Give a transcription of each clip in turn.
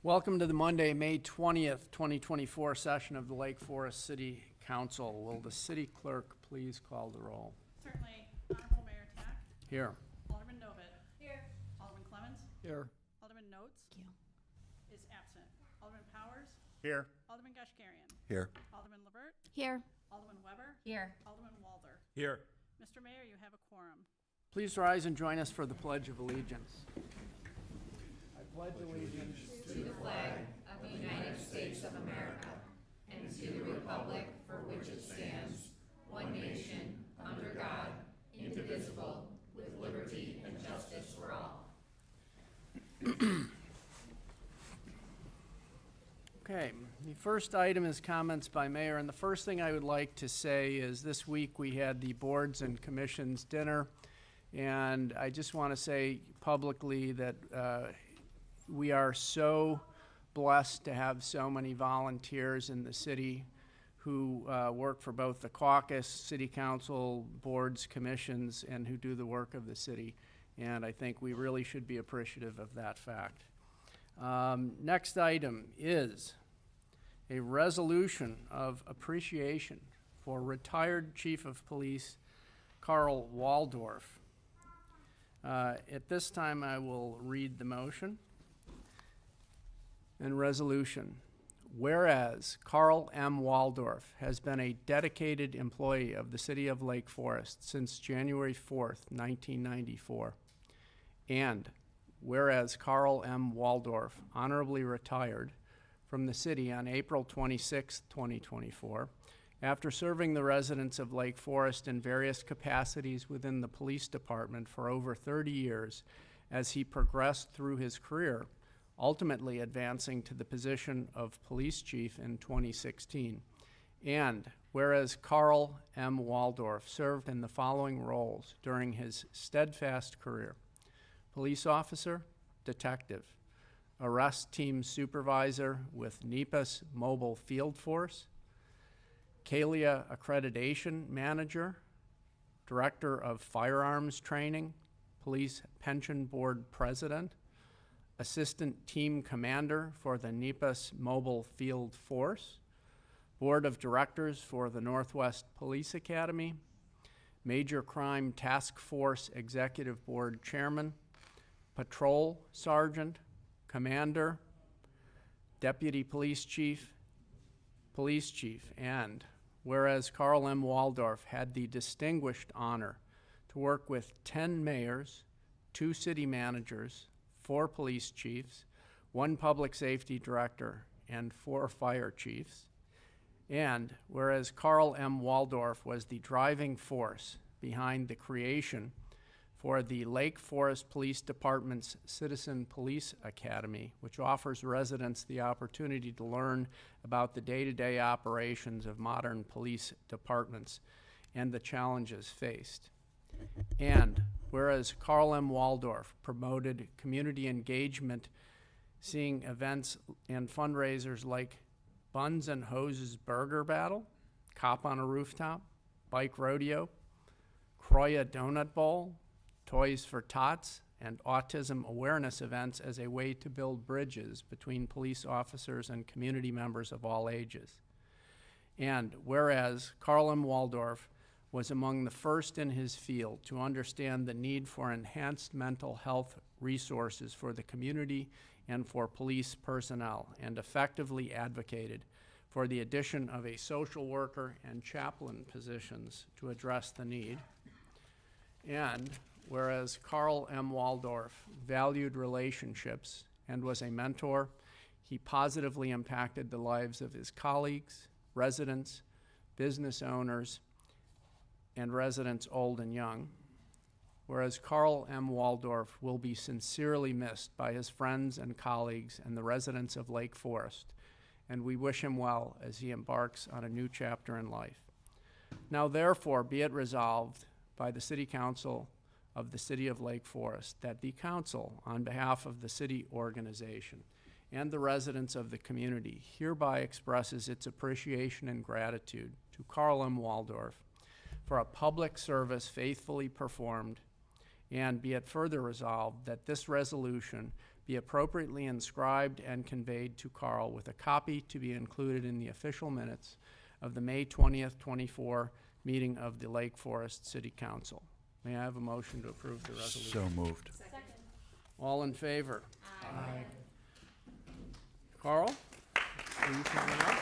Welcome to the Monday, May 20th, 2024 session of the Lake Forest City Council. Will the city clerk please call the roll? Certainly. Honorable Mayor Tack. Here. Alderman Novit. Here. Alderman Clemens. Here. Alderman Notes. Thank you. Is absent. Alderman Powers. Here. Alderman Gashgarian. Here. Alderman Levert. Here. Alderman Weber. Here. Alderman Walder. Here. Mr. Mayor, you have a quorum. Please rise and join us for the Pledge of Allegiance. I pledge allegiance to the flag of the United States of America and to the republic for which it stands, one nation, under God, indivisible, with liberty and justice for all. Okay, the first item is comments by mayor, and the first thing I would like to say is this week we had the boards and commissions dinner, and I just want to say publicly that we are so blessed to have so many volunteers in the city who work for both the caucus, city council, boards, commissions, and who do the work of the city, and I think we really should be appreciative of that fact. Next item is a resolution of appreciation for retired Chief of Police Carl Waldorf. At this time, I will read the motion and resolution. Whereas Carl M. Waldorf has been a dedicated employee of the City of Lake Forest since January 4th, 1994, and whereas Carl M. Waldorf honorably retired from the city on April 26, 2024, after serving the residents of Lake Forest in various capacities within the police department for over 30 years as he progressed through his career, ultimately advancing to the position of police chief in 2016. And whereas Carl M. Waldorf served in the following roles during his steadfast career: police officer, detective, arrest team supervisor with NEPA's Mobile Field Force, CALIA accreditation manager, director of firearms training, police pension board president, assistant team commander for the NEPA's Mobile Field Force, board of directors for the Northwest Police Academy, Major Crime Task Force Executive Board Chairman, patrol sergeant, commander, deputy police chief, and whereas Carl M. Waldorf had the distinguished honor to work with 10 mayors, 2 city managers, 4 police chiefs, 1 public safety director, and 4 fire chiefs, and whereas Carl M. Waldorf was the driving force behind the creation for the Lake Forest Police Department's Citizen Police Academy, which offers residents the opportunity to learn about the day-to-day operations of modern police departments and the challenges faced. And whereas Carl M. Waldorf promoted community engagement, seeing events and fundraisers like Buns and Hoses Burger Battle, Cop on a Rooftop, Bike Rodeo, Croya Donut Bowl, Toys for Tots, and autism awareness events as a way to build bridges between police officers and community members of all ages. And whereas Carl M. Waldorf was among the first in his field to understand the need for enhanced mental health resources for the community and for police personnel, and effectively advocated for the addition of a social worker and chaplain positions to address the need. And whereas Carl M. Waldorf valued relationships and was a mentor, he positively impacted the lives of his colleagues, residents, business owners, and residents old and young. Whereas Carl M. Waldorf will be sincerely missed by his friends and colleagues and the residents of Lake Forest, and we wish him well as he embarks on a new chapter in life. Now therefore be it resolved by the City Council of the City of Lake Forest that the Council, on behalf of the city organization and the residents of the community, hereby expresses its appreciation and gratitude to Carl M. Waldorf for a public service faithfully performed, and be it further resolved that this resolution be appropriately inscribed and conveyed to Carl, with a copy to be included in the official minutes of the May 20th, 24 meeting of the Lake Forest City Council. May I have a motion to approve the resolution? So moved. Second. All in favor? Aye. Carl, are you coming up?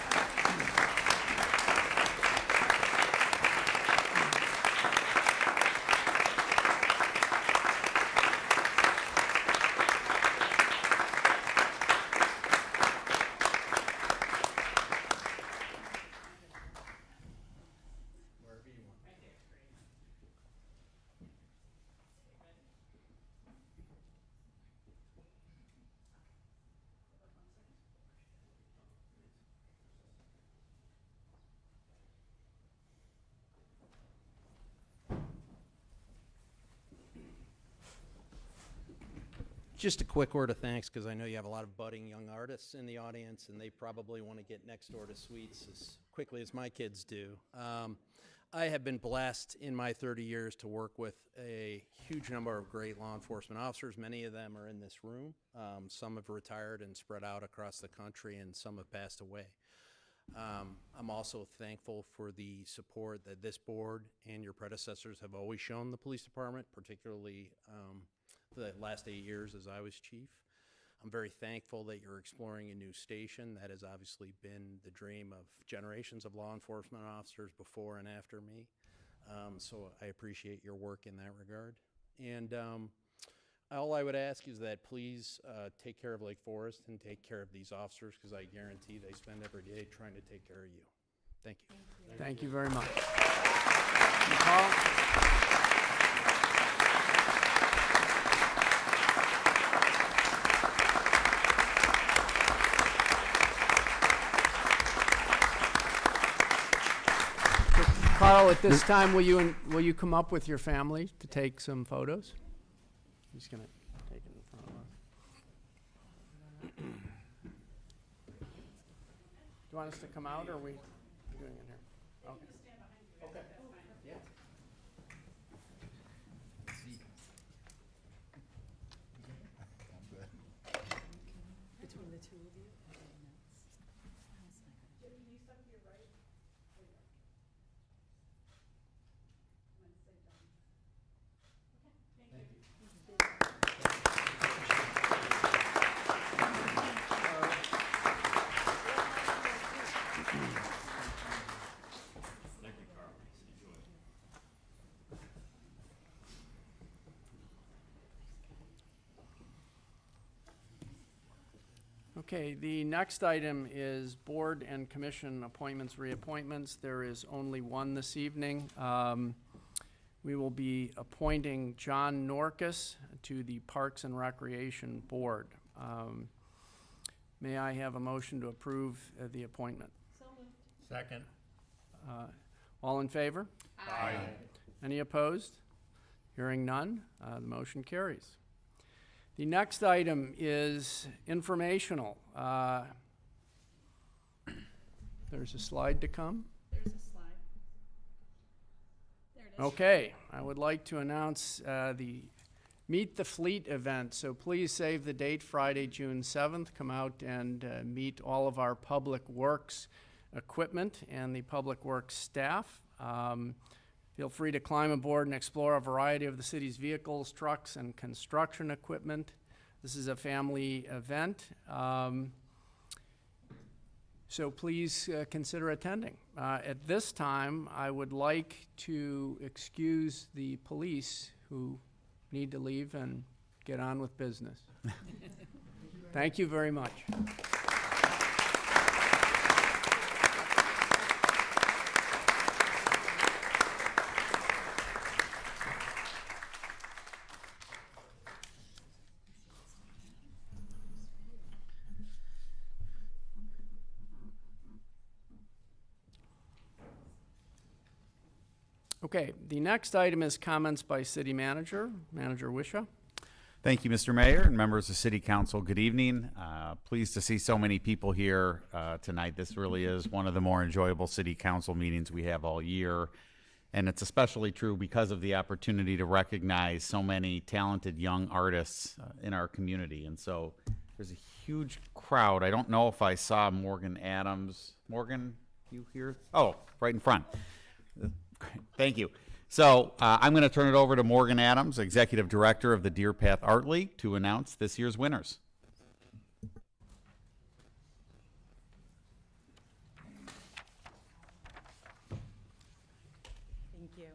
Just a quick word of thanks, because I know you have a lot of budding young artists in the audience, and they probably want to get next door to Sweets as quickly as my kids do. I have been blessed in my 30 years to work with a huge number of great law enforcement officers. Many of them are in this room. Some have retired and spread out across the country, and some have passed away. I'm also thankful for the support that this board and your predecessors have always shown the police department, particularly the last 8 years as I was chief. I'm very thankful that you're exploring a new station. That has obviously been the dream of generations of law enforcement officers before and after me. So I appreciate your work in that regard. And all I would ask is that please take care of Lake Forest and take care of these officers, because I guarantee they spend every day trying to take care of you. Thank you. Thank you very much. Carl? Carl, at this time, will you come up with your family to take some photos? I'm just going to take it in front of us. Do you want us to come out, or are we doing it here? Okay. Okay. Yeah. Between the two of you? Okay, the next item is board and commission appointments, reappointments. There is only one this evening. We will be appointing John Norcus to the Parks and Recreation Board. May I have a motion to approve the appointment? So moved. Second. All in favor? Aye. Any opposed? Hearing none, the motion carries. The next item is informational. There's a slide to come. There's a slide. There it is. Okay, I would like to announce the Meet the Fleet event. So please save the date, Friday, June 7th. Come out and meet all of our public works equipment and the public works staff. Feel free to climb aboard and explore a variety of the city's vehicles, trucks, and construction equipment. This is a family event, so please consider attending. At this time, I would like to excuse the police who need to leave and get on with business. Thank you very much. Okay, the next item is comments by City Manager, Manager Wisha. Thank you, Mr. Mayor and members of City Council. Good evening. Pleased to see so many people here tonight. This really is one of the more enjoyable City Council meetings we have all year. And it's especially true because of the opportunity to recognize so many talented young artists in our community. And so there's a huge crowd. I don't know if I saw Morgan Adams. Morgan, you here? Oh, right in front. Thank you. So I'm going to turn it over to Morgan Adams, Executive Director of the Deer Path Art League, to announce this year's winners. Thank you.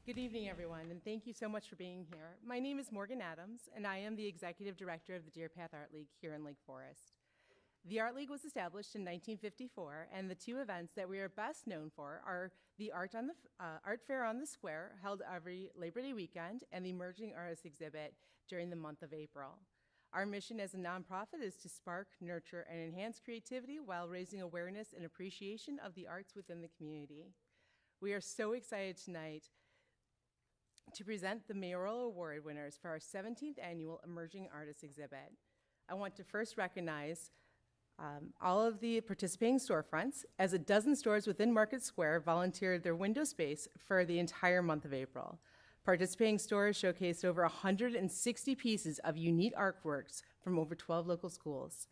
Good evening, everyone, and thank you so much for being here. My name is Morgan Adams, and I am the Executive Director of the Deer Path Art League here in Lake Forest. The Art League was established in 1954, and the two events that we are best known for are the Art Fair on the Square, held every Labor Day weekend, and the Emerging Artists Exhibit during the month of April. Our mission as a nonprofit is to spark, nurture, and enhance creativity while raising awareness and appreciation of the arts within the community. We are so excited tonight to present the Mayoral Award winners for our 17th annual Emerging Artists Exhibit. I want to first recognize all of the participating storefronts, as a dozen stores within Market Square volunteered their window space for the entire month of April. Participating stores showcased over 160 pieces of unique artworks from over 12 local schools.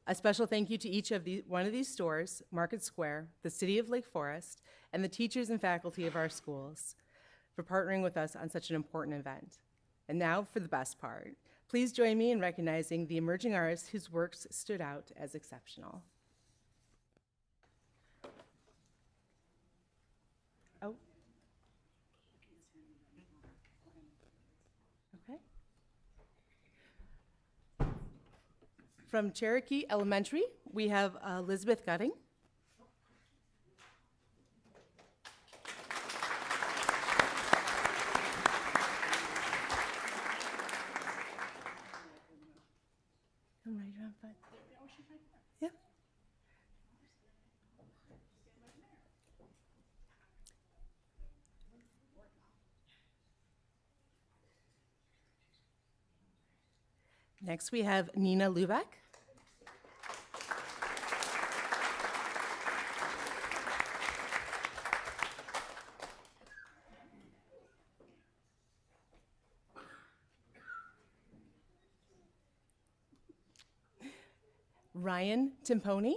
A special thank you to each of one of these stores, Market Square, the City of Lake Forest, and the teachers and faculty of our schools for partnering with us on such an important event. And now for the best part. Please join me in recognizing the emerging artists whose works stood out as exceptional. Oh. Okay. From Cherokee Elementary, we have Elizabeth Gutting. Come right around front. Yeah. Next, we have Nina Lubeck. Ryan Timponi.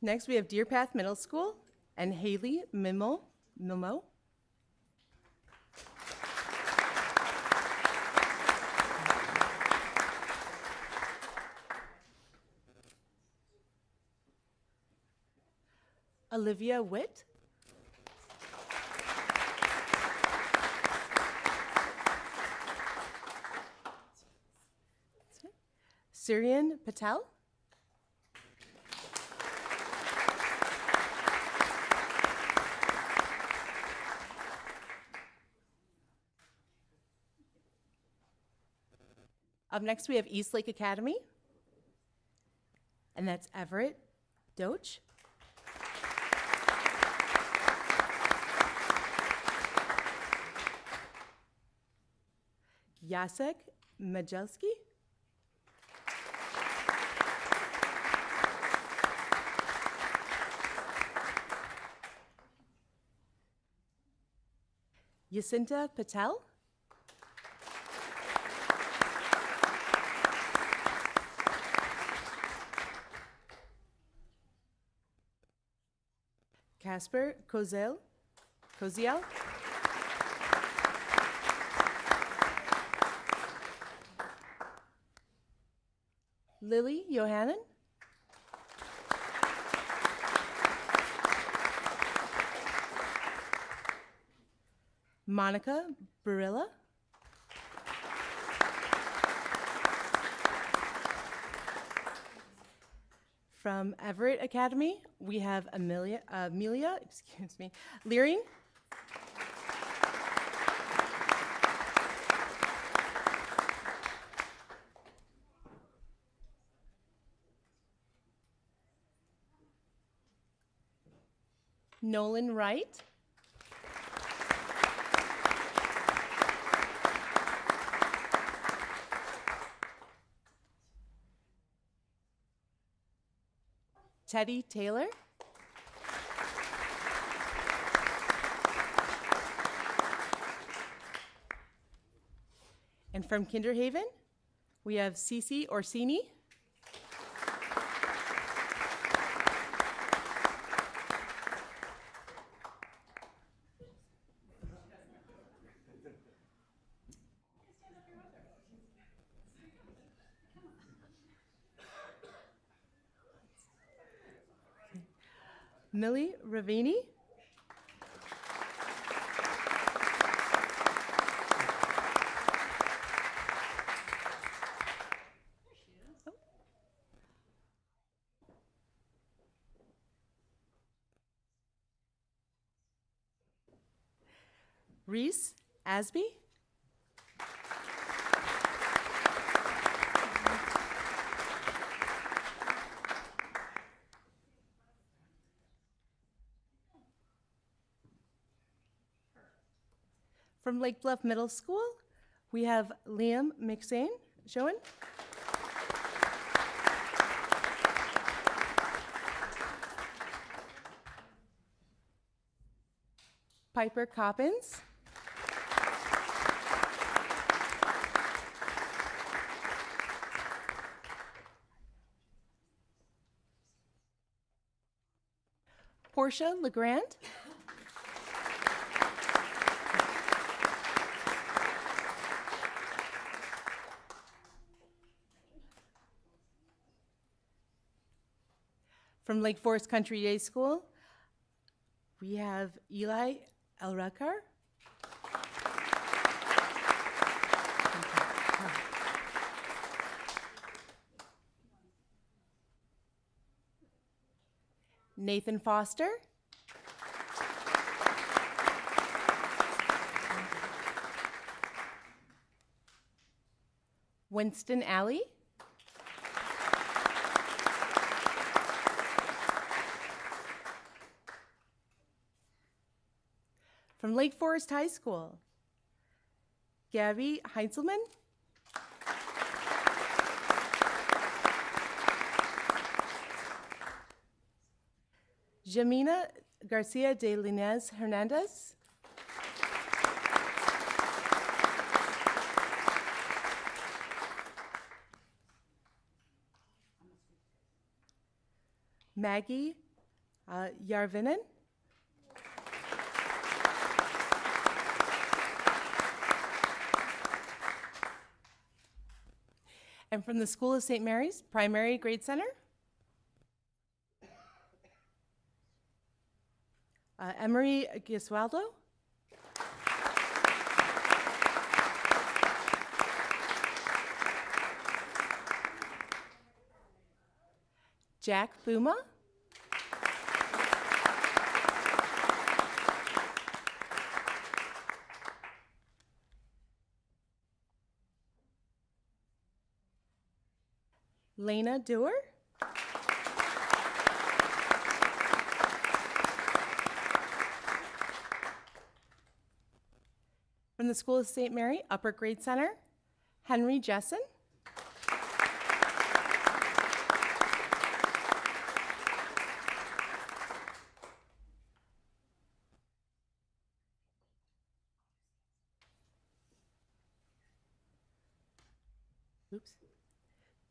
Next, we have Deer Path Middle School and Haley Mimo. Olivia Witt. Syrian Patel. Up next, we have Eastlake Academy, and that's Everett Doach. Jacek Majelski. Yacinta Patel. Casper Koziel. Lily Johannen. Monica Barilla. From Everett Academy, we have Amelia Leering. Nolan Wright. Teddy Taylor. And from Kinderhaven, we have Cece Orsini. Millie Ravini. Reese Asby. From Lake Bluff Middle School, we have Liam McSane. Showen. Piper Coppins. Portia LeGrand. From Lake Forest Country Day School, we have Eli Elrakar. Nathan Foster. Winston Alley. From Lake Forest High School, Gabby Heinzelman. Jamina Garcia de Linez Hernandez. Maggie Yarvinen. And from the School of St. Mary's Primary Grade Center, Emery Giswaldo. Jack Buma. Lena Dewar. From the School of St. Mary Upper Grade Center, Henry Jessen.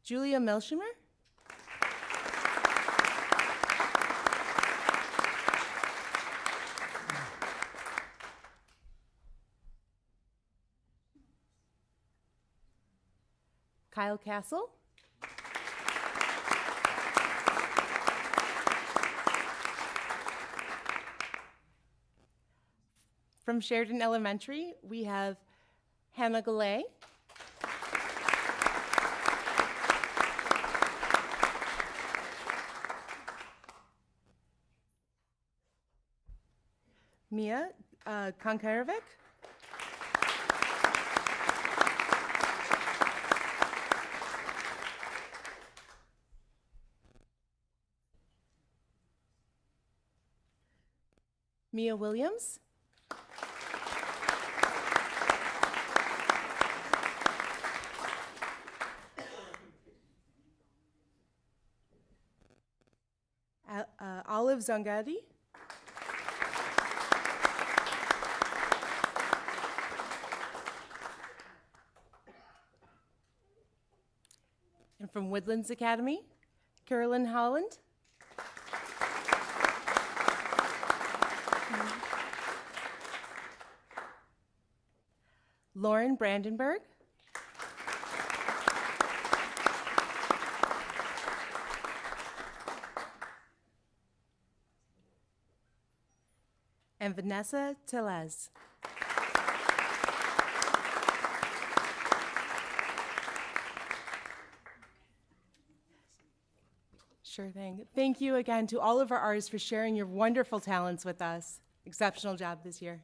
Julia Melschimer. Kyle Castle. From Sheridan Elementary, we have Hannah Galay. Mia Konkarevic. Mia Williams. Olive Zangadi. And from Woodlands Academy, Carolyn Holland. Lauren Brandenburg. And Vanessa Tellez. Sure thing. Thank you again to all of our artists for sharing your wonderful talents with us. Exceptional job this year.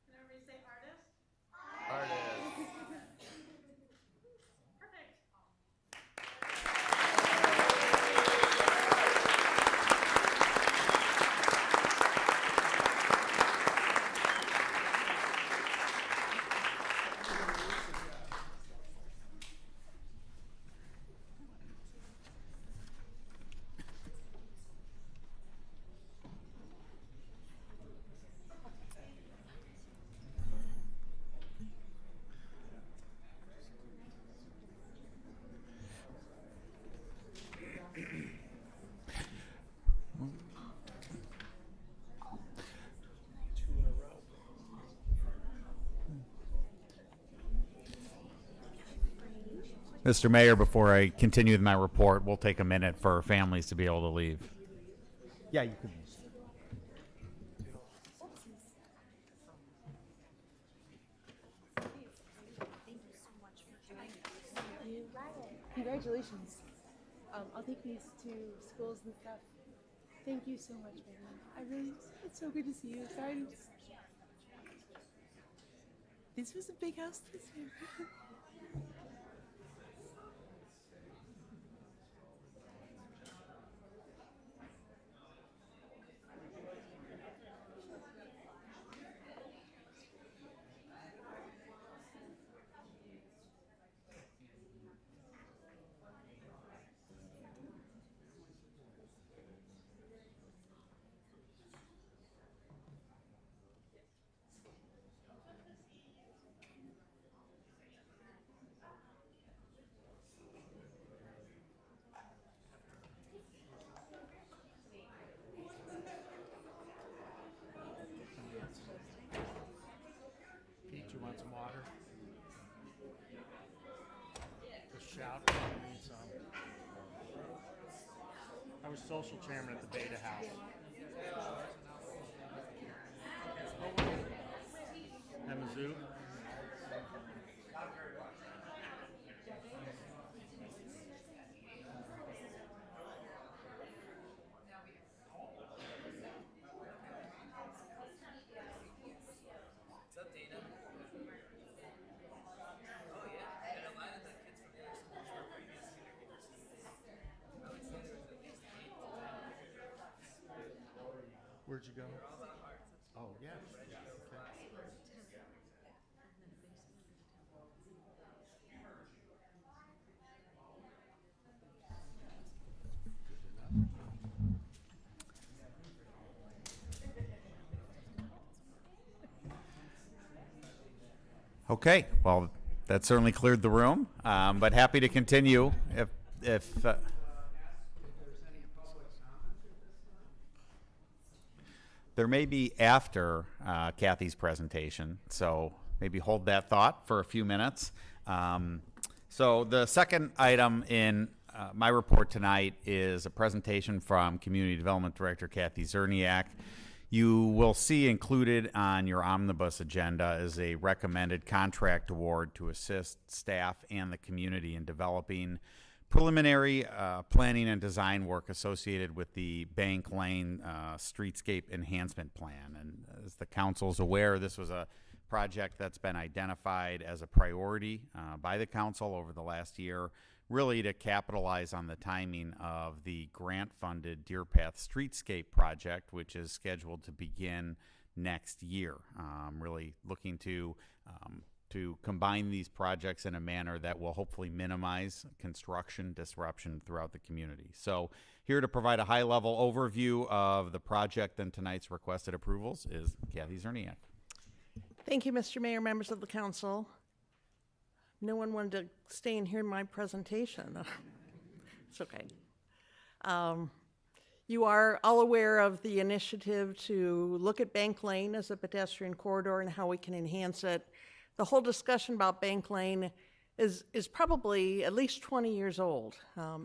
Can everybody say artist? Artist. Perfect. Mr. Mayor, before I continue with my report, we'll take a minute for families to be able to leave. Yeah, you can. Congratulations. I'll take these to schools and stuff. Thank you so much, baby. It's so good to see you. Sorry. This was a big house this year. Pete, you want some water? Just shout if you need some. I was social chairman at the Beta House. At Mizzou. Where'd you go? Oh, yeah. Okay. Okay, well, that certainly cleared the room, but happy to continue if there may be after Kathy's presentation, so maybe hold that thought for a few minutes. So the second item in my report tonight is a presentation from Community Development Director Kathy Zerniak. You will see included on your omnibus agenda is a recommended contract award to assist staff and the community in developing preliminary planning and design work associated with the Bank Lane Streetscape Enhancement Plan. And as the council's aware, this was a project that's been identified as a priority by the council over the last year, really to capitalize on the timing of the grant-funded Deer Path Streetscape project, which is scheduled to begin next year. Really looking to combine these projects in a manner that will hopefully minimize construction disruption throughout the community. So here to provide a high-level overview of the project and tonight's requested approvals is Kathy Zerniak. Thank you, Mr. Mayor, members of the council. No one wanted to stay and hear my presentation. It's okay. You are all aware of the initiative to look at Bank Lane as a pedestrian corridor and how we can enhance it. The whole discussion about Bank Lane is probably at least 20 years old.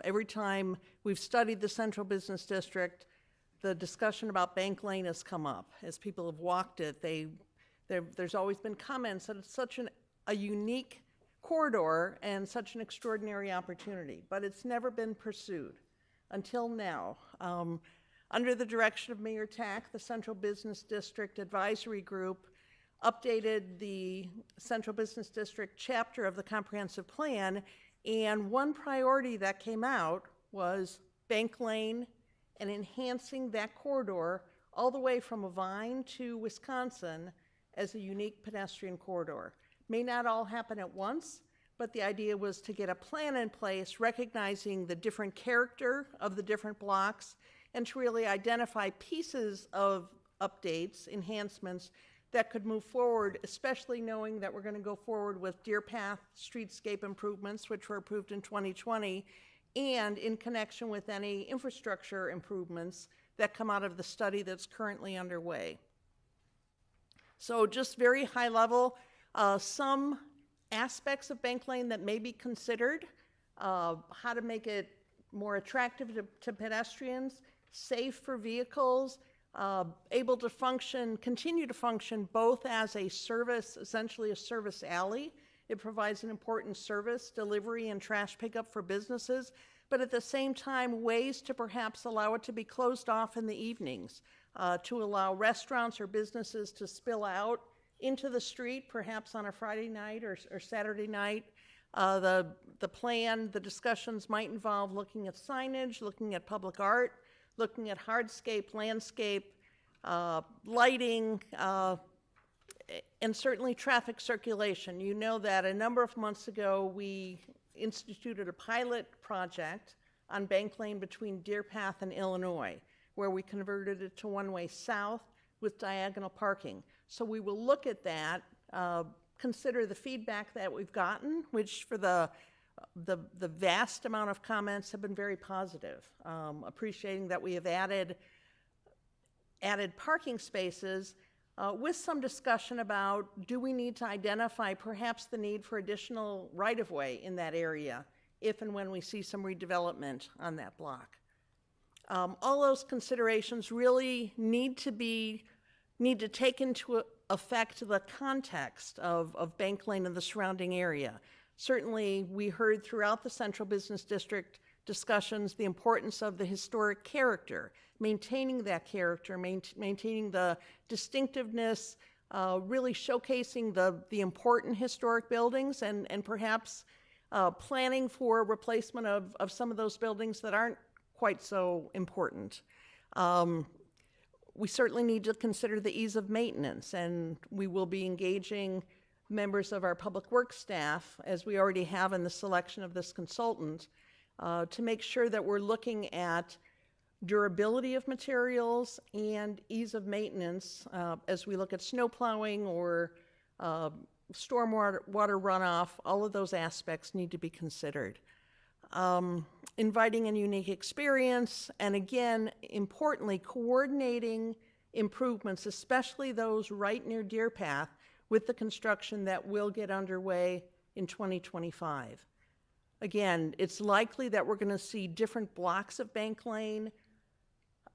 Every time we've studied the Central Business District, the discussion about Bank Lane has come up. As people have walked it, there's always been comments that it's such a unique corridor and such an extraordinary opportunity, but it's never been pursued until now. Under the direction of Mayor Tack, the Central Business District Advisory Group updated the Central Business District chapter of the comprehensive plan, and one priority that came out was Bank Lane and enhancing that corridor all the way from Vine to Wisconsin as a unique pedestrian corridor. May not all happen at once, but the idea was to get a plan in place recognizing the different character of the different blocks and to really identify pieces of updates, enhancements that could move forward, especially knowing that we're going to go forward with Deer Path streetscape improvements, which were approved in 2020, and in connection with any infrastructure improvements that come out of the study that's currently underway. So just very high level, some aspects of Bank Lane that may be considered, how to make it more attractive to pedestrians, safe for vehicles, able to continue to function both as a service, essentially a service alley, It provides an important service, delivery, and trash pickup for businesses, but at the same time, ways to perhaps allow it to be closed off in the evenings, to allow restaurants or businesses to spill out into the street, perhaps on a Friday night or Saturday night. The plan, the discussions might involve looking at signage, looking at public art, looking at hardscape, landscape, lighting, and certainly traffic circulation. You know that a number of months ago we instituted a pilot project on Bank Lane between Deer Path and Illinois, where we converted it to one-way south with diagonal parking. So we will look at that, consider the feedback that we've gotten, which for the vast amount of comments have been very positive. Appreciating that we have added parking spaces with some discussion about, do we need to identify perhaps the need for additional right-of-way in that area if and when we see some redevelopment on that block. All those considerations really need to take into effect the context of Bank Lane and the surrounding area. Certainly, we heard throughout the Central Business District discussions the importance of the historic character, maintaining that character, maintaining the distinctiveness, really showcasing the important historic buildings, and perhaps planning for replacement of some of those buildings that aren't quite so important. We certainly need to consider the ease of maintenance, and we will be engaging members of our public works staff, as we already have in the selection of this consultant, to make sure that we're looking at durability of materials and ease of maintenance as we look at snow plowing or stormwater runoff. All of those aspects need to be considered. Inviting a unique experience, and again, importantly, coordinating improvements, especially those right near Deer Path, with the construction that will get underway in 2025. Again, it's likely that we're going to see different blocks of Bank Lane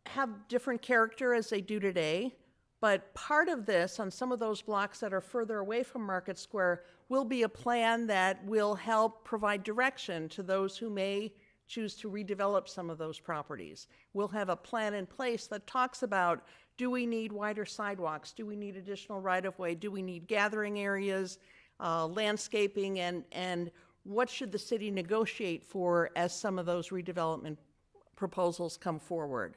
have different character as they do today, but part of this, on some of those blocks that are further away from Market Square, will be a plan that will help provide direction to those who may choose to redevelop some of those properties. We'll have a plan in place that talks about, do we need wider sidewalks? Do we need additional right-of-way? Do we need gathering areas, landscaping, and what should the city negotiate for as some of those redevelopment proposals come forward?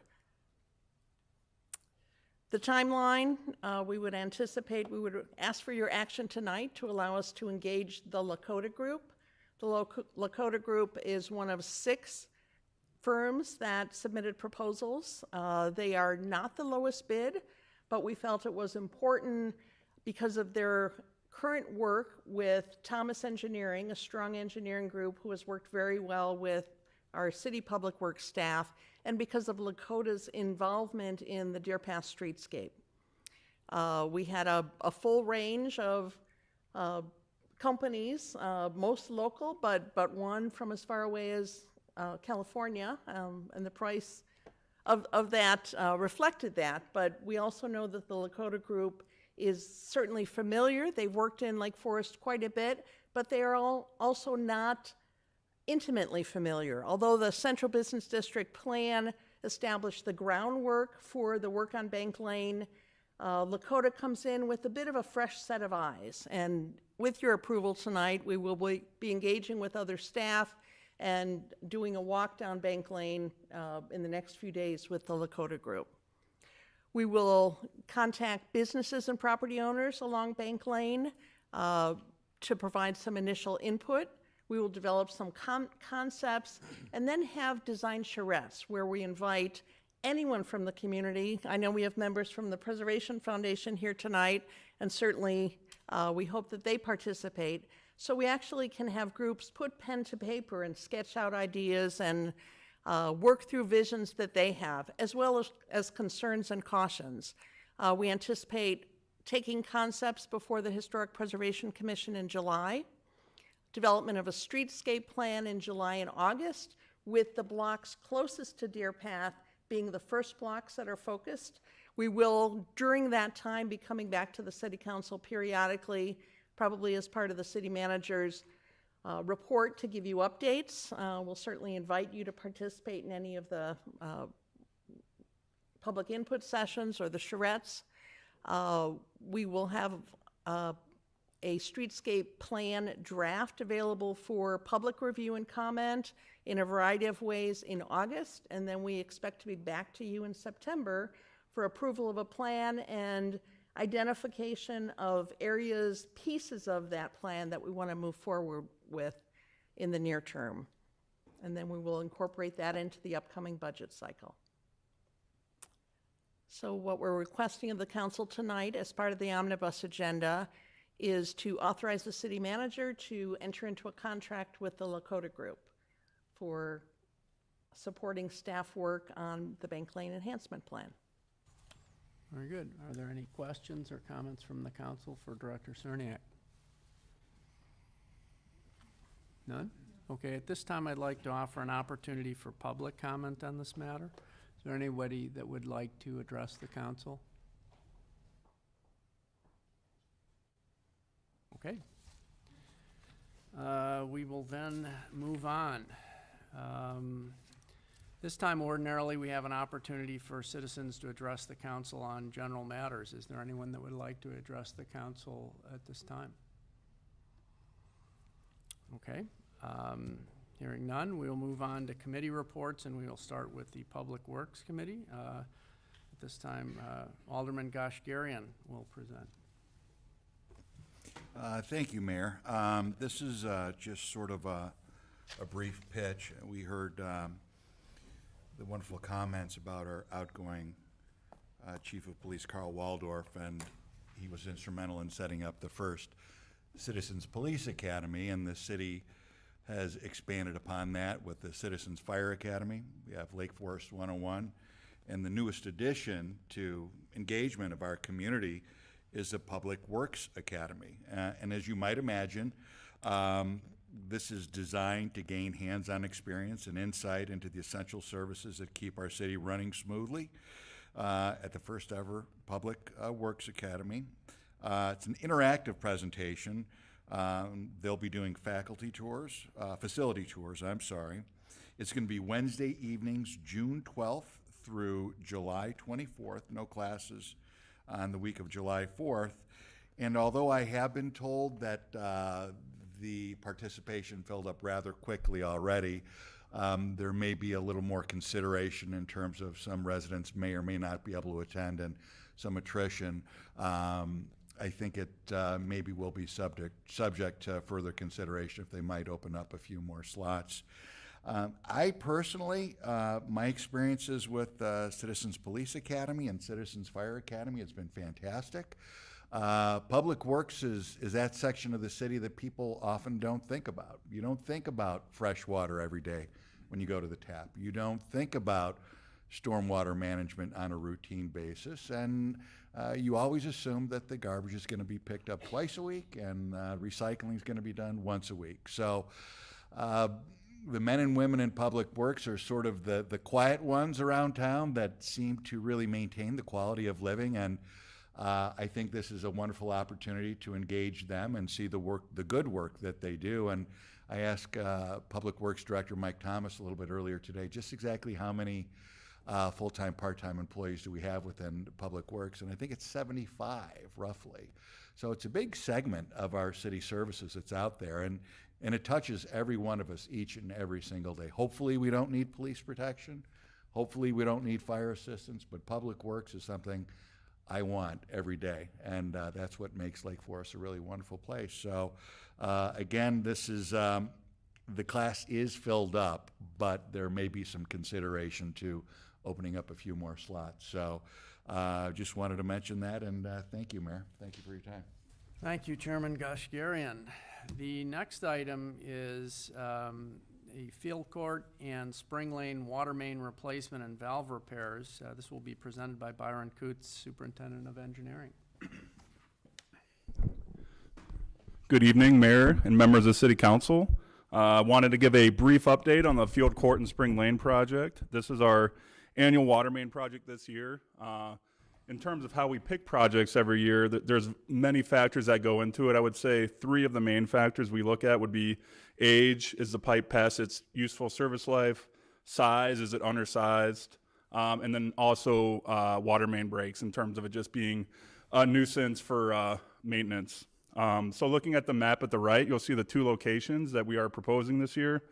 The timeline, we would ask for your action tonight to allow us to engage the Lakota Group. The Lakota Group is one of 6 firms that submitted proposals. They are not the lowest bid, but we felt it was important because of their current work with Thomas Engineering, a strong engineering group who has worked very well with our city public works staff, and because of Lakota's involvement in the Deer Path streetscape. We had a full range of companies, most local, but one from as far away as California, and the price of that reflected that. But we also know that the Lakota Group is certainly familiar. They've worked in Lake Forest quite a bit, but they are also not intimately familiar. Although the Central Business District plan established the groundwork for the work on Bank Lane, Lakota comes in with a bit of a fresh set of eyes. And with your approval tonight, we will be engaging with other staff and doing a walk down Bank Lane in the next few days with the Lakota Group. We will contact businesses and property owners along Bank Lane to provide some initial input. We will develop some concepts and then have design charrettes where we invite anyone from the community. I know we have members from the Preservation Foundation here tonight, and certainly we hope that they participate. So we actually can have groups put pen to paper and sketch out ideas and work through visions that they have, as well as concerns and cautions. We anticipate taking concepts before the Historic Preservation Commission in July, development of a streetscape plan in July and August, with the blocks closest to Deer Path being the first blocks that are focused. We will, during that time, be coming back to the City Council periodically probably as part of the city manager's report to give you updates. We'll certainly invite you to participate in any of the public input sessions or the charrettes. We will have a streetscape plan draft available for public review and comment in a variety of ways in August, and then we expect to be back to you in September for approval of a plan and identification of areas, pieces of that plan that we want to move forward with in the near term. And then we will incorporate that into the upcoming budget cycle. So what we're requesting of the council tonight as part of the omnibus agenda is to authorize the city manager to enter into a contract with the Lakota Group for supporting staff work on the Bank Lane Enhancement Plan. Very good. Are there any questions or comments from the council for Director Cerniak? None? Okay, at this time I'd like to offer an opportunity for public comment on this matter. Is there anybody that would like to address the council? Okay. We will then move on. This time ordinarily we have an opportunity for citizens to address the council on general matters. Is there anyone that would like to address the council at this time? Okay. Hearing none, we will move on to committee reports, and we will start with the Public Works Committee. At this time, Alderman Goshgarian will present. Thank you, Mayor. This is just sort of a brief pitch. We heard the wonderful comments about our outgoing Chief of Police, Carl Waldorf, and he was instrumental in setting up the first Citizens Police Academy, and the city has expanded upon that with the Citizens Fire Academy. We have Lake Forest 101, and the newest addition to engagement of our community is the Public Works Academy. And as you might imagine, this is designed to gain hands-on experience and insight into the essential services that keep our city running smoothly at the first ever Public Works Academy. It's an interactive presentation. They'll be doing faculty tours, facility tours, I'm sorry. It's going to be Wednesday evenings, June 12th through July 24th. No classes on the week of July 4th. And although I have been told that the participation filled up rather quickly already, there may be a little more consideration in terms of some residents may or may not be able to attend and some attrition. I think it maybe will be subject to further consideration if they might open up a few more slots. I personally, my experiences with Citizens Police Academy and Citizens Fire Academy has been fantastic. Public Works is that section of the city that people often don't think about. You don't think about fresh water every day when you go to the tap. You don't think about stormwater management on a routine basis, and you always assume that the garbage is going to be picked up twice a week and recycling is going to be done once a week. So the men and women in Public Works are sort of the quiet ones around town that seem to really maintain the quality of living, and I think this is a wonderful opportunity to engage them and see the good work that they do. And I asked Public Works Director Mike Thomas a little bit earlier today just exactly how many full-time, part-time employees do we have within Public Works, and I think it's 75 roughly. So it's a big segment of our city services that's out there, and it touches every one of us each and every single day. Hopefully we don't need police protection. Hopefully we don't need fire assistance, but Public Works is something I want every day, and that's what makes Lake Forest a really wonderful place. So again, this is the class is filled up, but there may be some consideration to opening up a few more slots. So just wanted to mention that, and thank you, Mayor. Thank you for your time. Thank you, Chairman Goshgarian. The next item is a field court and spring lane water main replacement and valve repairs. This will be presented by Byron Coots, Superintendent of Engineering. Good evening, Mayor and members of the City Council. I wanted to give a brief update on the field court and spring lane project. This is our annual water main project this year. In terms of how we pick projects every year, there's many factors that go into it. I would say 3 of the main factors we look at would be age, is the pipe past its useful service life, size, is it undersized, and then also water main breaks in terms of it just being a nuisance for maintenance. So looking at the map at the right, you'll see the 2 locations that we are proposing this year.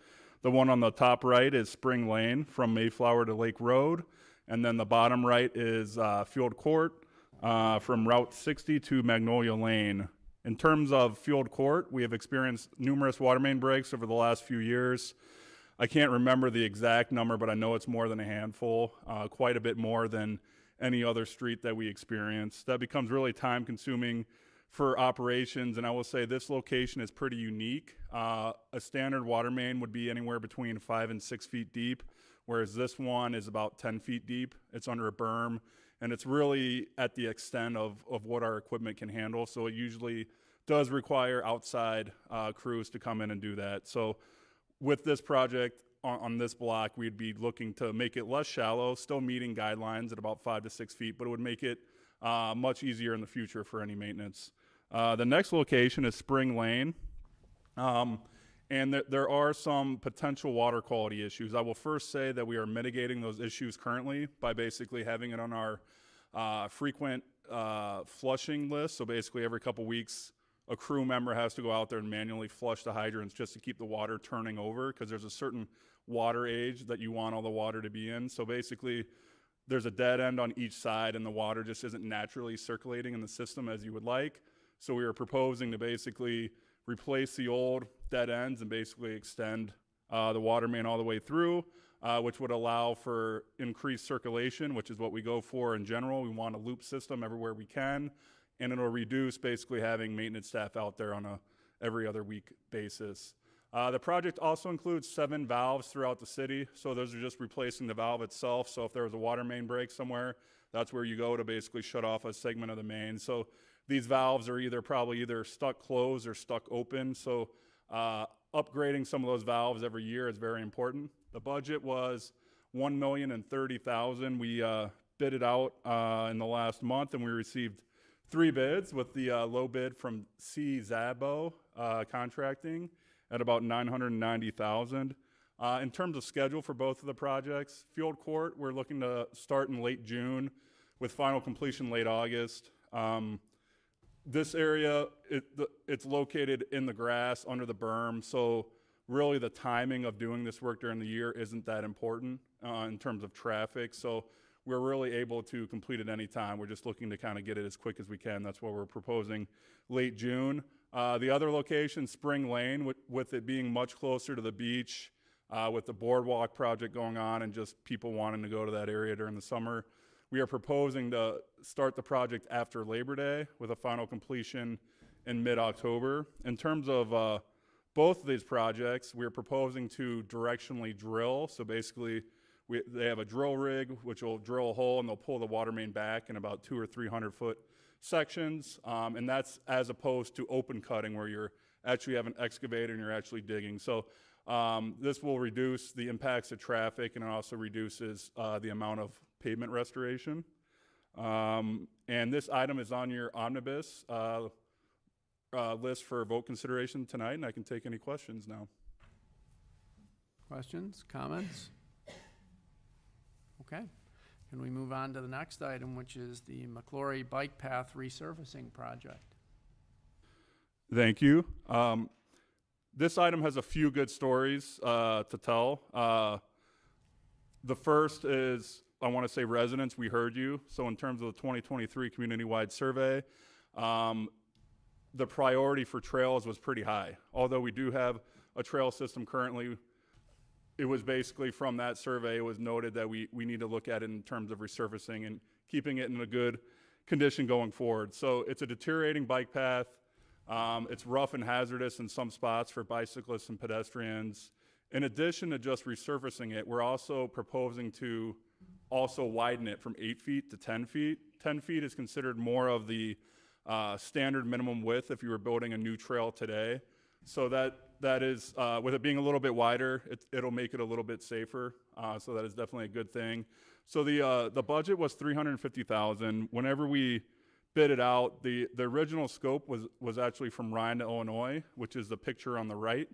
The one on the top right is Spring Lane from Mayflower to Lake Road. And then the bottom right is Field Court from Route 60 to Magnolia Lane. In terms of Field Court, we have experienced numerous water main breaks over the last few years. I can't remember the exact number, but I know it's more than a handful, quite a bit more than any other street that we experience. That becomes really time consuming for operations, and I will say this location is pretty unique. A standard water main would be anywhere between 5 and 6 feet deep, whereas this one is about 10 feet deep. It's under a berm, and it's really at the extent of what our equipment can handle. So it usually does require outside crews to come in and do that. So with this project on this block, we'd be looking to make it less shallow, still meeting guidelines at about 5 to 6 feet, but it would make it much easier in the future for any maintenance. The next location is Spring Lane. And there are some potential water quality issues. I will first say that we are mitigating those issues currently by basically having it on our frequent flushing list. So basically every couple weeks, a crew member has to go out there and manually flush the hydrants just to keep the water turning over, because there's a certain water age that you want all the water to be in. So basically there's a dead end on each side and the water just isn't naturally circulating in the system as you would like. So we are proposing to basically replace the old dead ends and basically extend the water main all the way through, which would allow for increased circulation, which is what we go for in general. We want a loop system everywhere we can, and it'll reduce basically having maintenance staff out there on a every other week basis. The project also includes 7 valves throughout the city, so those are just replacing the valve itself. So if there was a water main break somewhere, that's where you go to basically shut off a segment of the main. So these valves are probably either stuck closed or stuck open. So upgrading some of those valves every year is very important. The budget was $1,030,000. We bid it out in the last month, and we received 3 bids, with the low bid from C. Zabo Contracting at about $990,000. In terms of schedule for both of the projects, Field Court, we're looking to start in late June with final completion late August. This area, it's located in the grass under the berm, so really the timing of doing this work during the year isn't that important in terms of traffic. So we're really able to complete it any time. We're just looking to kind of get it as quick as we can. That's why we're proposing late June. The other location, Spring Lane, with it being much closer to the beach, with the boardwalk project going on and just people wanting to go to that area during the summer, we are proposing to start the project after Labor Day with a final completion in mid-October. In terms of both of these projects, we're proposing to directionally drill. So basically, they have a drill rig which will drill a hole and they'll pull the water main back in about 200 or 300 foot sections. And that's as opposed to open cutting, where you're actually have an excavator and you're actually digging. So this will reduce the impacts of traffic, and it also reduces the amount of pavement restoration. And this item is on your omnibus list for vote consideration tonight, and I can take any questions now. Questions, comments? Okay. Can we move on to the next item, which is the McClory Bike Path resurfacing project? Thank you. This item has a few good stories to tell. The first is, I want to say, residents, we heard you. So in terms of the 2023 community-wide survey, the priority for trails was pretty high. Although we do have a trail system currently, it was basically from that survey, it was noted that we need to look at it in terms of resurfacing and keeping it in a good condition going forward. So it's a deteriorating bike path. It's rough and hazardous in some spots for bicyclists and pedestrians. In addition to just resurfacing it, we're also proposing to also widen it from 8 feet to 10 feet. 10 feet is considered more of the standard minimum width if you were building a new trail today. So that is, with it being a little bit wider, it'll make it a little bit safer. So that is definitely a good thing. So the budget was $350,000. Whenever we bid it out, the original scope was actually from Ryan to Illinois, which is the picture on the right.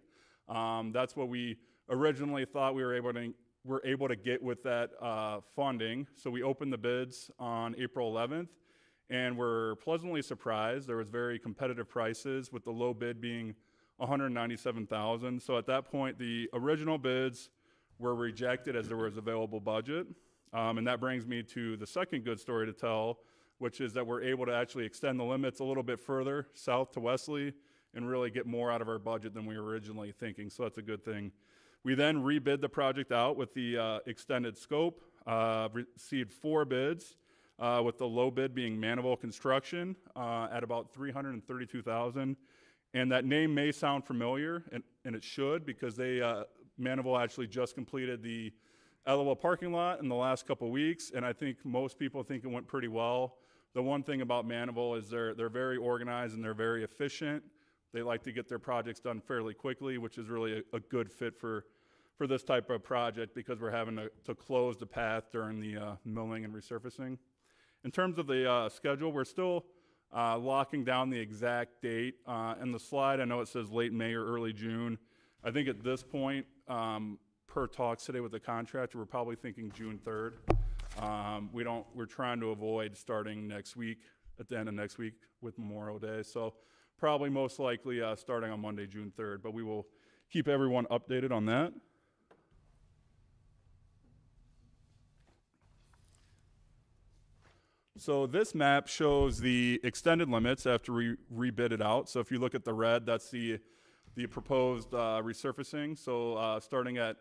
That's what we originally thought we were able to get with that funding. So we opened the bids on April 11th, and we're pleasantly surprised. There was very competitive prices, with the low bid being $197,000. So at that point, the original bids were rejected as there was available budget. And that brings me to the second good story to tell, which is that we're able to actually extend the limits a little bit further south to Wesley and really get more out of our budget than we were originally thinking. So that's a good thing. We then rebid the project out with the extended scope, received 4 bids, with the low bid being Manival Construction at about $332,000. And that name may sound familiar, and it should, because Manival actually just completed the Elua parking lot in the last couple of weeks, and I think most people think it went pretty well. The one thing about Manival is they're very organized and they're very efficient. They like to get their projects done fairly quickly, which is really a good fit for this type of project, because we're having to close the path during the milling and resurfacing. In terms of the schedule, we're still locking down the exact date. In the slide, I know it says late May or early June. I think at this point, per talks today with the contractor, we're probably thinking June 3rd. We're trying to avoid starting next week, at the end of next week with Memorial Day. So probably most likely starting on Monday, June 3rd, but we will keep everyone updated on that. So this map shows the extended limits after we rebid it out. So if you look at the red, that's the proposed resurfacing. So starting at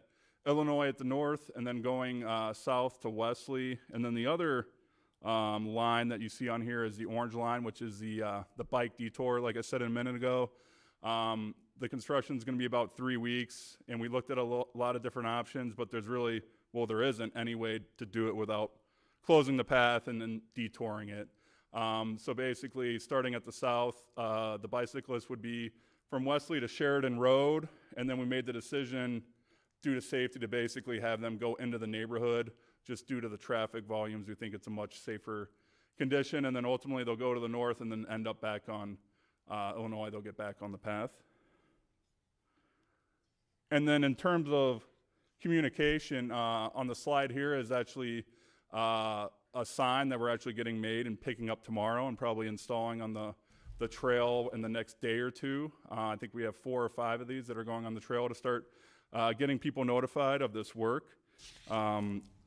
Illinois at the north, and then going south to Wesley, and then the other line that you see on here is the orange line, which is the bike detour. Like I said a minute ago, the construction is going to be about 3 weeks, and we looked at a lot of different options, but there isn't any way to do it without closing the path and then detouring it. So basically, starting at the south, the bicyclist would be from Wesley to Sheridan Road, and then we made the decision, due to safety, to basically have them go into the neighborhood. Just due to the traffic volumes, we think it's a much safer condition, and then ultimately they'll go to the north and then end up back on Illinois. They'll get back on the path. And then in terms of communication, on the slide here is actually a sign that we're actually getting made and picking up tomorrow and probably installing on the trail in the next day or two. I think we have 4 or 5 of these that are going on the trail to start getting people notified of this work.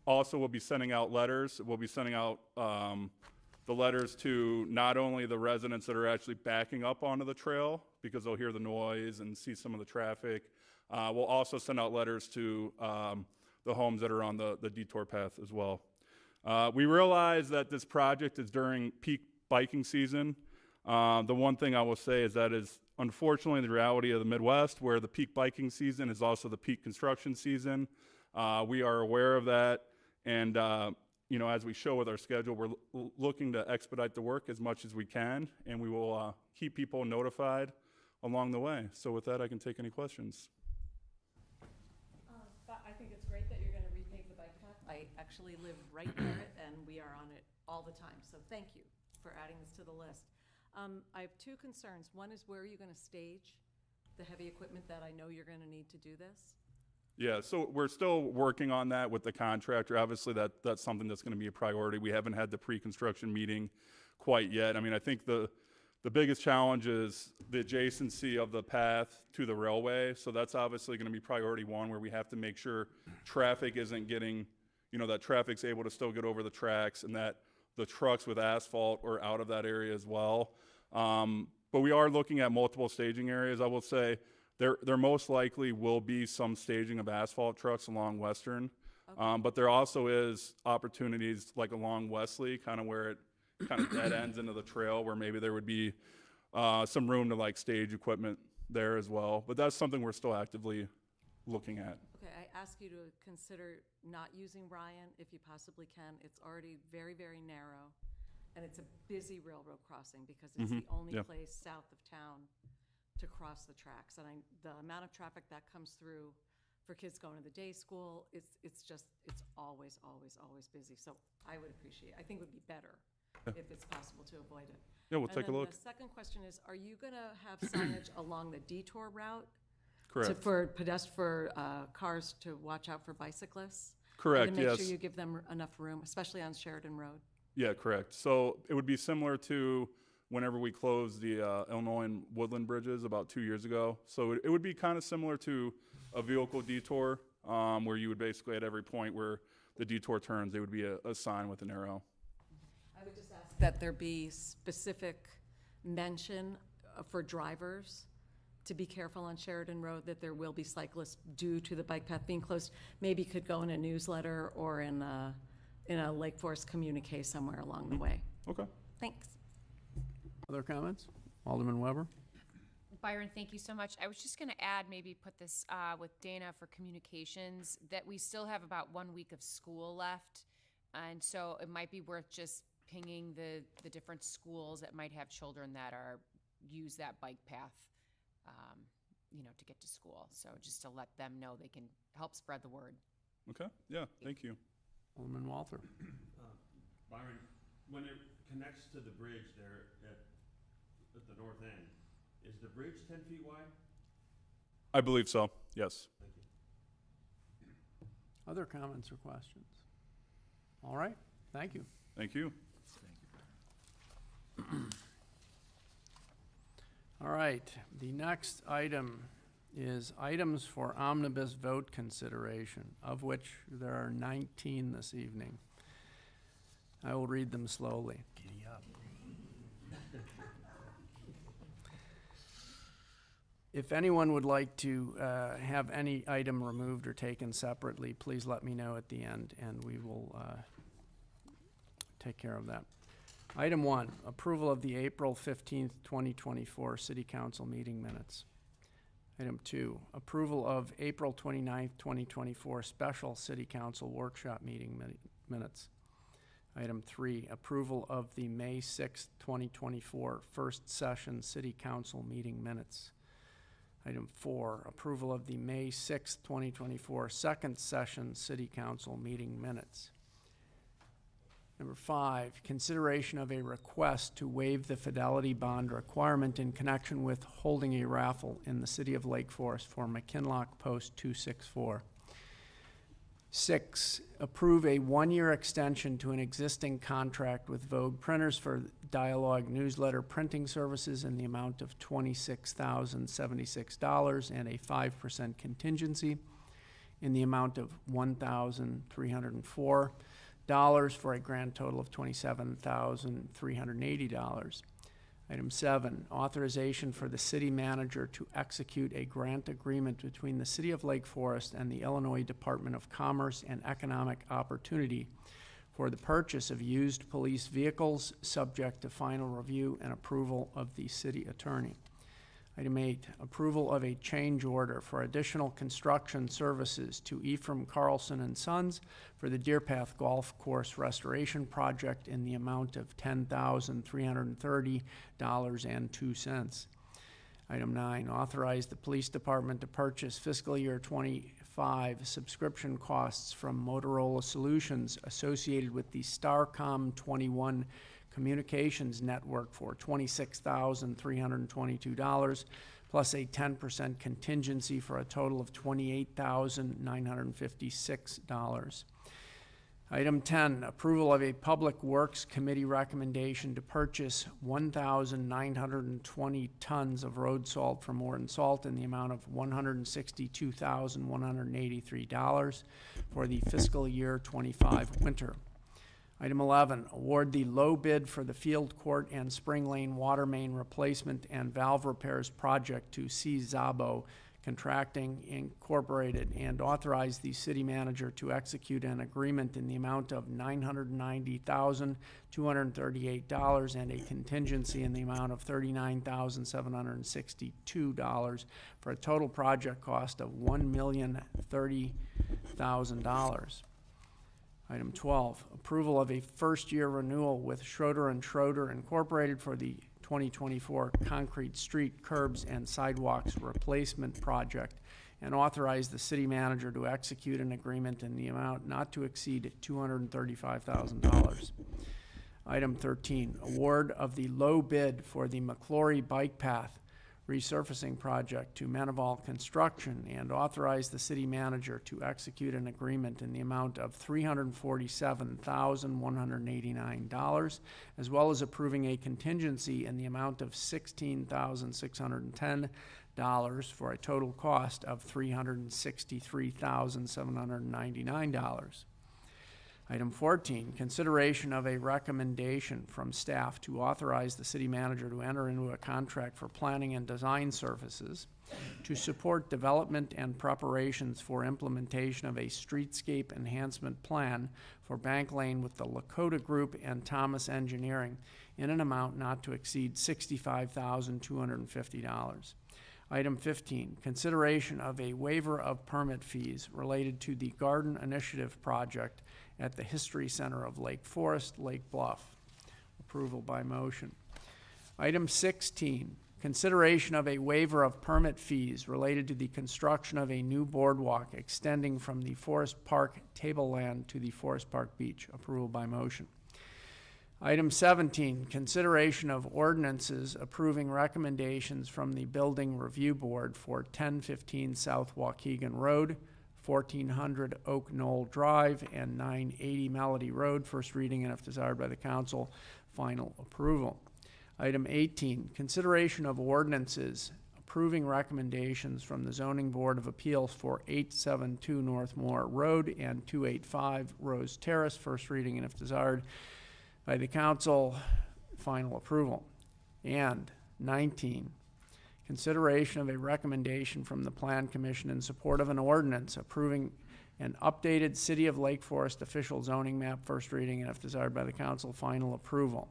Also, we'll be sending out letters. We'll be sending out the letters to not only the residents that are actually backing up onto the trail, because they'll hear the noise and see some of the traffic. We'll also send out letters to the homes that are on the detour path as well. We realize that this project is during peak biking season. The one thing I will say is that is unfortunately the reality of the Midwest, where the peak biking season is also the peak construction season. We are aware of that, and as we show with our schedule, we're looking to expedite the work as much as we can, and we will keep people notified along the way. So with that, I can take any questions. I think it's great that you're going to repave the bike path. I actually live right near it, and we are on it all the time. So thank you for adding this to the list. I have 2 concerns. One is, where are you going to stage the heavy equipment that I know you're going to need to do this? Yeah, so we're still working on that with the contractor. Obviously, that's something that's going to be a priority. We haven't had the pre-construction meeting quite yet. I mean, I think the biggest challenge is the adjacency of the path to the railway. So that's obviously going to be priority 1, where we have to make sure traffic isn't getting, that traffic's able to still get over the tracks, and that the trucks with asphalt are out of that area as well. But we are looking at multiple staging areas. I will say there most likely will be some staging of asphalt trucks along Western. Okay. But there also is opportunities like along Wesley, kind of where it kind of dead ends into the trail, where maybe there would be some room to like stage equipment there as well. But that's something we're still actively looking at. Okay, I ask you to consider not using Ryan if you possibly can. It's already very, very narrow, and it's a busy railroad crossing because it's the only place south of town to cross the tracks. And the amount of traffic that comes through for kids going to the day school. It's always, always, always busy. So I would appreciate, I think it would be better if it's possible to avoid it. Yeah, we'll take a look. And then the second question is, are you going to have signage along the detour route? Correct. For cars to watch out for bicyclists? Correct, And to make yes. sure you give them enough room, especially on Sheridan Road? Yeah, correct. So it would be similar to whenever we closed the Illinois and Woodland bridges about 2 years ago. So it would be kind of similar to a vehicle detour, where you would basically at every point where the detour turns, there would be a sign with an arrow. I would just ask that there be specific mention for drivers to be careful on Sheridan Road, that there will be cyclists due to the bike path being closed. Maybe could go in a newsletter or in a Lake Forest communique somewhere along the way. Okay. Thanks. Other comments? Alderman Weber? Byron, thank you so much. I was just going to add, maybe put this with Dana for communications, that we still have about 1 week of school left. And so it might be worth just pinging the different schools that might have children that use that bike path, to get to school. So just to let them know, they can help spread the word. Okay, yeah, thank you. Alderman Walther? Byron, when it connects to the bridge there at the north end, is the bridge 10 feet wide? I believe so, yes. Thank you. Other comments or questions? All right, thank you. Thank you. All right, the next item is items for omnibus vote consideration, of which there are 19 this evening. I will read them slowly. Giddy up. If anyone would like to have any item removed or taken separately, please let me know at the end, and we will take care of that. Item 1, approval of the April 15th, 2024 City Council meeting minutes. Item 2, approval of April 29th, 2024 special City Council workshop meeting minutes. Item 3, approval of the May 6th, 2024 first session City Council meeting minutes. Item 4, approval of the May 6th, 2024 second session City Council meeting minutes. Number 5, consideration of a request to waive the fidelity bond requirement in connection with holding a raffle in the city of Lake Forest for McKinlock Post 264. 6, approve a 1-year extension to an existing contract with Vogue Printers for Dialogue newsletter printing services in the amount of $26,076 and a 5% contingency in the amount of $1,304 for a grand total of $27,380. Item 7, authorization for the city manager to execute a grant agreement between the City of Lake Forest and the Illinois Department of Commerce and Economic Opportunity for the purchase of used police vehicles, subject to final review and approval of the city attorney. Item 8, approval of a change order for additional construction services to Ephraim Carlson and Sons for the Deer Path Golf Course Restoration Project in the amount of $10,330.02. Item 9, authorize the police department to purchase fiscal year 25 subscription costs from Motorola Solutions associated with the Starcom 21 communications network for $26,322 plus a 10% contingency for a total of $28,956. Item 10, approval of a Public Works Committee recommendation to purchase 1,920 tons of road salt from Morton Salt in the amount of $162,183 for the fiscal year 25 winter. Item 11, award the low bid for the Field Court and Spring Lane water main replacement and valve repairs project to C. Zabo Contracting Incorporated and authorize the city manager to execute an agreement in the amount of $990,238 and a contingency in the amount of $39,762 for a total project cost of $1,030,000. Item 12, approval of a first-year renewal with Schroeder and Schroeder Incorporated for the 2024 concrete street, curbs, and sidewalks replacement project and authorize the city manager to execute an agreement in the amount not to exceed $235,000. Item 13, award of the low bid for the McClory Bike Path resurfacing project to Meneval Construction and authorize the city manager to execute an agreement in the amount of $347,189, as well as approving a contingency in the amount of $16,610 for a total cost of $363,799. Item 14, consideration of a recommendation from staff to authorize the city manager to enter into a contract for planning and design services to support development and preparations for implementation of a streetscape enhancement plan for Bank Lane with the Lakota Group and Thomas Engineering in an amount not to exceed $65,250. Item 15, consideration of a waiver of permit fees related to the Garden Initiative project at the History Center of Lake Forest, Lake Bluff. Approval by motion. Item 16, consideration of a waiver of permit fees related to the construction of a new boardwalk extending from the Forest Park tableland to the Forest Park beach. Approval by motion. Item 17, consideration of ordinances approving recommendations from the Building Review Board for 1015 South Waukegan Road, 1400 Oak Knoll Drive, and 980 Melody Road. First reading, and if desired by the council, final approval. Item 18, consideration of ordinances approving recommendations from the Zoning Board of Appeals for 872 North Moore Road and 285 Rose Terrace. First reading, and if desired by the council, final approval. And 19, consideration of a recommendation from the Plan Commission in support of an ordinance approving an updated City of Lake Forest official zoning map. First reading, and if desired by the council, final approval.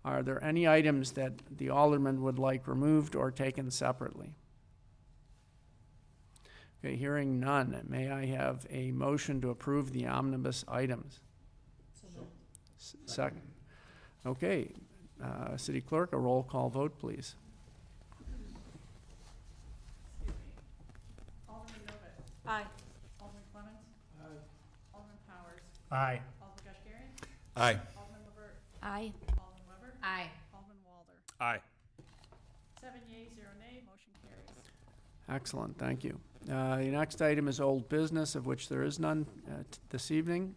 Are there any items that the alderman would like removed or taken separately? Okay, hearing none, may I have a motion to approve the omnibus items? Second. Okay, City Clerk, a roll call vote, please. Alderman Novak. Aye. Alderman Clements. Aye. Alderman Powers. Aye. Alderman Kashgarian. Aye. Alderman LaVert. Aye. Alderman Weber. Aye. Alderman Walder. Aye. 7 yeas, 0 nay, motion carries. Excellent, thank you. The next item is old business, of which there is none this evening.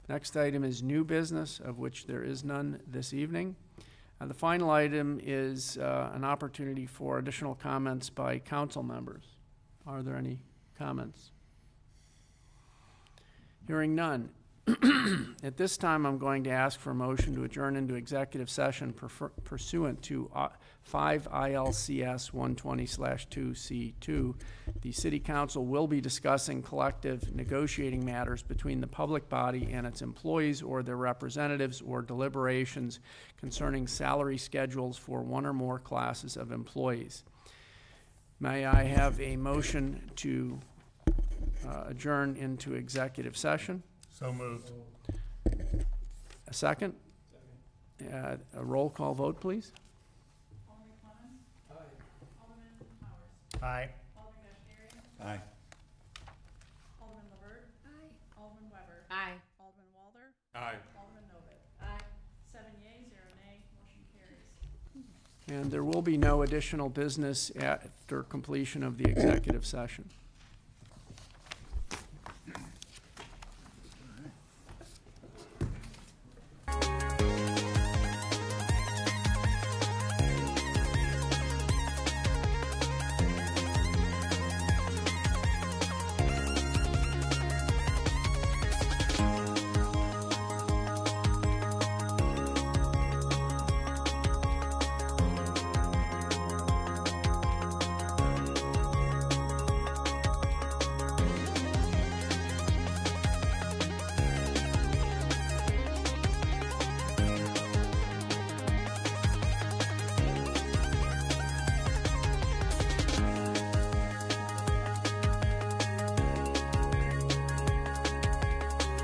Next item is new business, of which there is none this evening. The final item is an opportunity for additional comments by council members. Are there any comments? Hearing none. At this time, I'm going to ask for a motion to adjourn into executive session pursuant to 5 ILCS 120/2C2. The City Council will be discussing collective negotiating matters between the public body and its employees or their representatives, or deliberations concerning salary schedules for one or more classes of employees. May I have a motion to adjourn into executive session? So moved. A second? A roll call vote, please. Alderman Clements. Aye. Alderman Powers. Aye. Alderman Kashgarian. Aye. Alderman LaVert. Aye. Alderman Weber. Aye. Alderman Walder. Aye. Alderman Novak. Aye. 7 yeas, 0 nay, motion carries. And there will be no additional business after completion of the executive session.